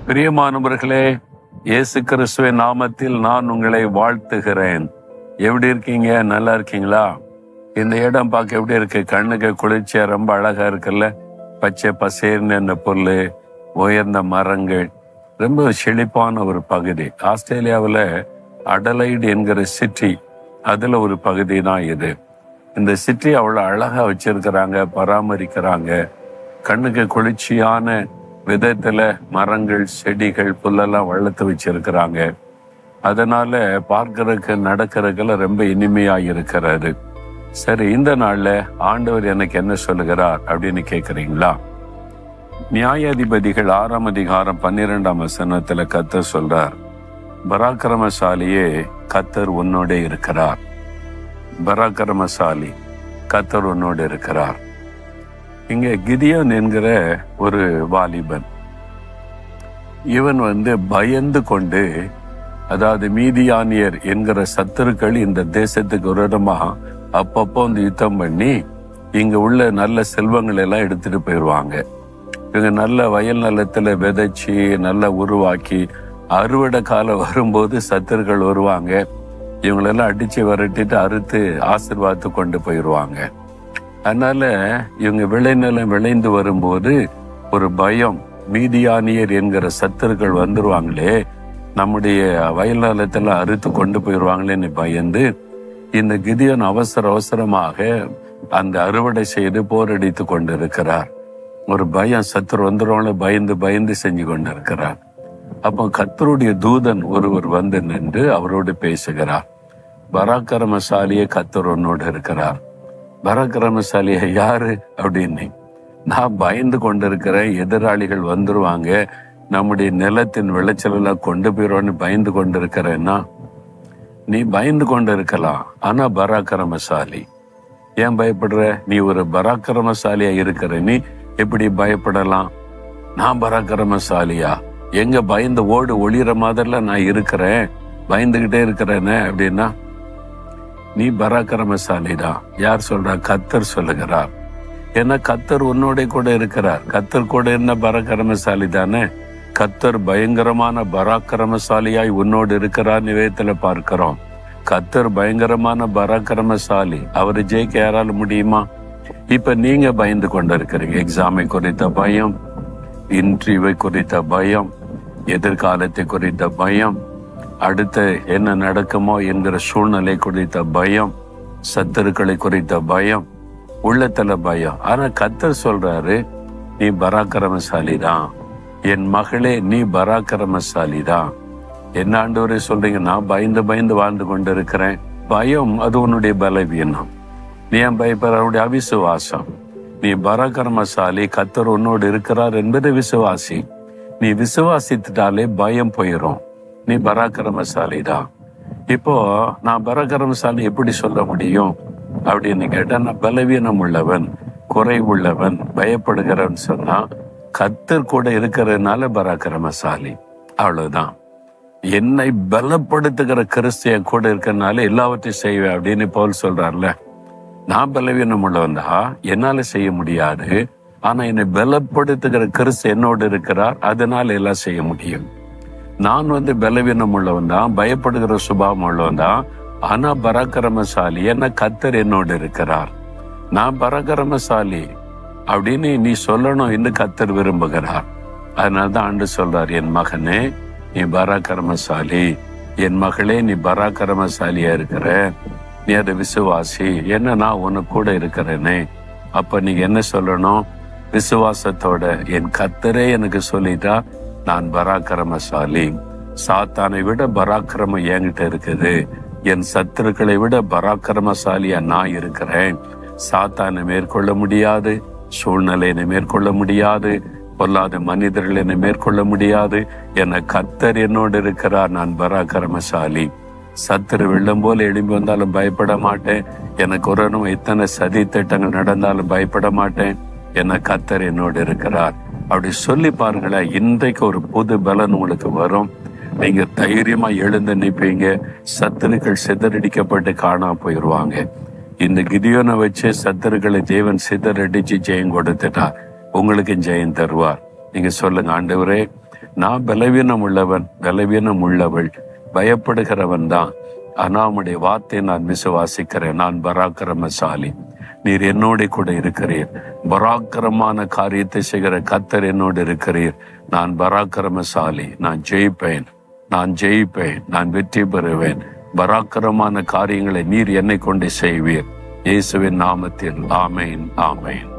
பிரியமானவர்களே, இயேசு கிறிஸ்துவின் நாமத்தில் நான் உங்களை வாழ்த்துகிறேன். எப்படி இருக்கீங்க? நல்லா இருக்கீங்களா? இந்த இடம் பார்க்க எப்படி இருக்கு? கண்ணுக்கு குளிர்ச்சியா ரொம்ப அழகா இருக்குல்ல? பச்சை பசேர்னு புல், உயர்ந்த மரங்கள், ரொம்ப செழிப்பான ஒரு பகுதி. ஆஸ்திரேலியாவில் அடலைடு என்கிற சிட்டி, அதுல ஒரு பகுதி தான் இது. இந்த சிட்டி அவ்வளோ அழகா வச்சிருக்கிறாங்க, பராமரிக்கிறாங்க. கண்ணுக்கு குளிர்ச்சியான விதத்துல மரங்கள், செடிகள், புல்லெல்லாம் வளர்த்து வச்சிருக்கிறாங்க. அதனால பார்க்கறதுக்கு நடக்கிறதுக்கெல்லாம் ரொம்ப இனிமையா இருக்கிறது. சரி, இந்த நாள்ல ஆண்டவர் எனக்கு என்ன சொல்லுகிறார் அப்படின்னு கேட்குறீங்களா? நியாயாதிபதிகள் 6ஆம் அதிகாரம் 12ஆம் வசனத்துல கர்த்தர் சொல்றார், பராக்கிரமசாலியே கர்த்தர் உன்னோட இருக்கிறார். பராக்கிரமசாலி கர்த்தர் உன்னோட இருக்கிறார். இங்க கிதியோன் என்கிற ஒரு வாலிபன், இவன் பயந்து கொண்டு, அதாவது மீதியானியர் என்கிற சத்துருக்கள் இந்த தேசத்துக்கு விரோதமா அப்பப்போ யுத்தம் பண்ணி இங்க உள்ள நல்ல செல்வங்கள் எல்லாம் எடுத்துட்டு போயிடுவாங்க. இவங்க நல்ல வயல் நிலத்துல விதைச்சி நல்லா உருவாக்கி அறுவடை காலம் வரும்போது சத்துருக்கள் வருவாங்க. இவங்களெல்லாம் அடிச்சு விரட்டிட்டு அறுத்து ஆசீர்வாதத்து கொண்டு போயிடுவாங்க. அதனால இவங்க விளைநிலம் விளைந்து வரும்போது ஒரு பயம், மீதியானியர் என்கிற சத்துருக்கள் வந்துருவாங்களே, நம்முடைய வயல் நிலத்துல அறுத்து கொண்டு போயிடுவாங்களேன்னு பயந்து இந்த கிதியோன் அவசரமாக அந்த அறுவடை செய்து போரடித்து கொண்டு இருக்கிறார். ஒரு பயம், சத்துரு வந்துருவாங்களே பயந்து செஞ்சு கொண்டு இருக்கிறார். அப்போ கர்த்தருடைய தூதன் ஒருவர் வந்து நின்று அவரோடு பேசுகிறார். பராக்கிரமசாலியே கர்த்தர் உன்னோடு இருக்கிறார். பராக்கிரமசாலியா யாரு அப்படின்னு, நான் பயந்து கொண்டிருக்கிறேன், எதிராளிகள் வந்துருவாங்க, நம்முடைய நிலத்தின் விளைச்சல் எல்லாம் கொண்டு போயிடுவோன்னு பயந்து கொண்டிருக்கிறேன்னா, நீ பயந்து கொண்டு இருக்கலாம், ஆனா பராக்கிரமசாலி. ஏன் பயப்படுற? நீ ஒரு பராக்கிரமசாலியா இருக்கிற, நீ எப்படி பயப்படலாம்? நான் பராக்கிரமசாலியா? எங்க பயந்து ஓடு ஒளிகிற மாதிரிலாம் நான் இருக்கிறேன், பயந்துகிட்டே இருக்கிறேன்னு அப்படின்னா, நீ பராக்கிரமசாலி தான். யார் சொல்றா? கர்த்தர் சொல்லுகிறார். ஏன்னா கர்த்தர் உன்னோட கூட இருக்கிறார். கர்த்தர் கூட என்ன பராக்கிரமசாலி தானே. கர்த்தர் பயங்கரமான பராக்கிரமசாலியாய் உன்னோடு இருக்கிறார். நிவேதத்துல பார்க்கிறோம். கர்த்தர் பயங்கரமான பராக்கிரமசாலி. அவரை ஜெயிக்க யாரால முடியுமா? இப்ப நீங்க பயந்து கொண்டு இருக்கிறீங்க. எக்ஸாமை குறித்த பயம், இன்டர்வியூவை குறித்த பயம், எதிர்காலத்தை குறித்த பயம், அடுத்து என்ன நடக்குமோ என்கிற சூழ்நிலை குறித்த பயம், சத்துருக்களை குறித்த பயம், உள்ளத்துல பயம். ஆனா கர்த்தர் சொல்றாரு, நீ பராக்கிரமசாலி தான். என் மகளே, நீ பராக்கிரமசாலி தான். என்ன ஆண்டவரே சொல்றீங்க? நான் பயந்து வாழ்ந்து கொண்டு இருக்கிறேன். பயம் அது உன்னுடைய பலவீனம். நீ ஏன் பயப்படுற? அவருடைய அவிசுவாசம். நீ பராக்கிரமசாலி, கர்த்தர் உன்னோடு இருக்கிறார் என்பது விசுவாசி. நீ விசுவாசித்துட்டாலே பயம் போயிடும். நீ பராக்கிரமசாலி தான். இப்போ நான் பராக்கிரமசாலி எப்படி சொல்ல முடியும் அப்படின்னு கேட்டா, நான் பலவீனம் உள்ளவன், குறை உள்ளவன், பயப்படுகிறவன் சொன்னா, கர்த்தர் கூட இருக்கிறதுனால பராக்கிரமசாலி. அவ்வளவுதான். என்னை பலப்படுத்துகிற கிறிஸ்தியன் கூட இருக்கிறதுனால எல்லாவற்றையும் செய்வேன் அப்படின்னு பவுல் சொல்றாருல. நான் பலவீனம் உள்ளவன் தான், என்னால செய்ய முடியாது. ஆனா என்னை பலப்படுத்துகிற கிறிஸ்து என்னோடு இருக்கிறார், அதனால எல்லாம் செய்ய முடியும். நான் பலவீனம் உள்ளவன் தான், பயப்படுகிற சுபாவம் உள்ளவன் தான், ஆனா பராக்கிரமசாலி. ஏன்னா கர்த்தர் என்னோடு இருக்கிறார். நான் பராக்கிரமசாலி அப்படின்னு நீ சொல்லணும் என்று கர்த்தர் விரும்புகிறார். அதனாலதான் ஆண்டு சொல்றார், என் மகனே நீ பராக்கிரமசாலி, என் மகளே நீ பராக்கிரமசாலியா இருக்கிற, நீ அதை விசுவாசி. என்ன நான் உனக்கு கூட இருக்கிறேனே. அப்ப நீங்க என்ன சொல்லணும்? விசுவாசத்தோட, என் கர்த்தரே எனக்கு சொல்லிட்டா நான் பராக்கிரமசாலி. சாத்தானை விட பராக்கிரமம் என்கிட்ட இருக்குது. என் சத்துருக்களை விட பராக்கிரமசாலியா நான் இருக்கிறேன். சாத்தானை மேற்கொள்ள முடியாது, சூழ்நிலையை மேற்கொள்ள முடியாது, பொல்லாத மனிதர்கள் என்னை மேற்கொள்ள முடியாது. என கர்த்தர் என்னோடு இருக்கிறார். நான் பராக்கிரமசாலி. சத்துரு வெள்ளம் போல எழும்பி வந்தாலும் பயப்பட மாட்டேன். எனக்கு ஒரு எத்தனை சதி திட்டங்கள் நடந்தாலும் பயப்பட மாட்டேன். என கர்த்தர் என்னோடு இருக்கிறார். அப்படி சொல்லி பாருங்களேன், இன்றைக்கு ஒரு புது பலன் உங்களுக்கு வரும். நீங்க தைரியமா எழுந்து நிற்பீங்க. சத்துருக்கள் சிதறடிக்கப்பட்டு காணாம போயிடுவாங்க. இந்த கிதியோனை வச்சு சத்துருக்களை தேவன் சிதறடிச்சு ஜெயம் கொடுத்துட்டார். உங்களுக்கு ஜெயம் தருவார். நீங்க சொல்லுங்க, ஆண்டவரே நான் பலவீனம் உள்ளவள், பயப்படுகிறவன் தான். ஆனா உம்முடைய வார்த்தையை நான் விசுவாசிக்கிறேன். நான் பராக்கிரமசாலி, நீர் என்னோட கூட இருக்கிறீர். பராக்கிரமான காரியத்தை செய்கிற கர்த்தர் என்னோடு இருக்கிறீர். நான் பராக்கிரமசாலி, நான் ஜெயிப்பேன், நான் வெற்றி பெறுவேன். பராக்கிரமான காரியங்களை நீர் என்னை கொண்டு செய்வீர். இயேசுவின் நாமத்தில் ஆமேன், ஆமேன்.